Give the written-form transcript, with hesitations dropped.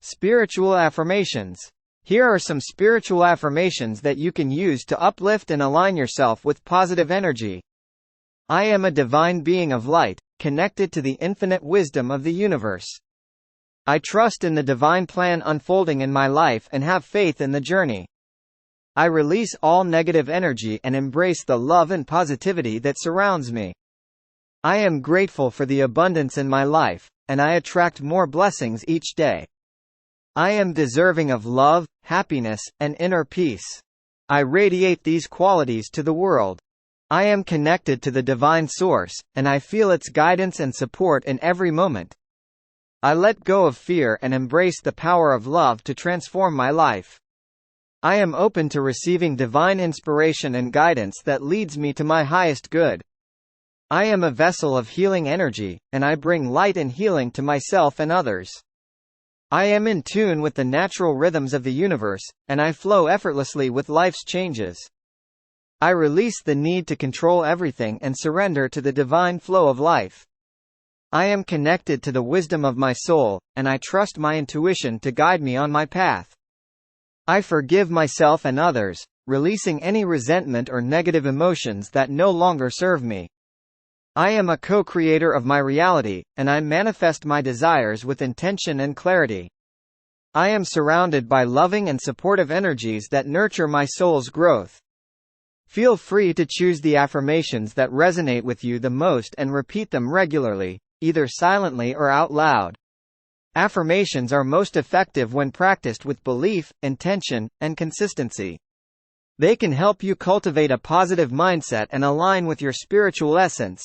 Spiritual affirmations. Here are some spiritual affirmations that you can use to uplift and align yourself with positive energy. I am a divine being of light, connected to the infinite wisdom of the universe. I trust in the divine plan unfolding in my life and have faith in the journey. I release all negative energy and embrace the love and positivity that surrounds me. I am grateful for the abundance in my life, and I attract more blessings each day. I am deserving of love, happiness, and inner peace. I radiate these qualities to the world. I am connected to the divine source, and I feel its guidance and support in every moment. I let go of fear and embrace the power of love to transform my life. I am open to receiving divine inspiration and guidance that leads me to my highest good. I am a vessel of healing energy, and I bring light and healing to myself and others. I am in tune with the natural rhythms of the universe, and I flow effortlessly with life's changes. I release the need to control everything and surrender to the divine flow of life. I am connected to the wisdom of my soul, and I trust my intuition to guide me on my path. I forgive myself and others, releasing any resentment or negative emotions that no longer serve me. I am a co-creator of my reality, and I manifest my desires with intention and clarity. I am surrounded by loving and supportive energies that nurture my soul's growth. Feel free to choose the affirmations that resonate with you the most and repeat them regularly, either silently or out loud. Affirmations are most effective when practiced with belief, intention, and consistency. They can help you cultivate a positive mindset and align with your spiritual essence.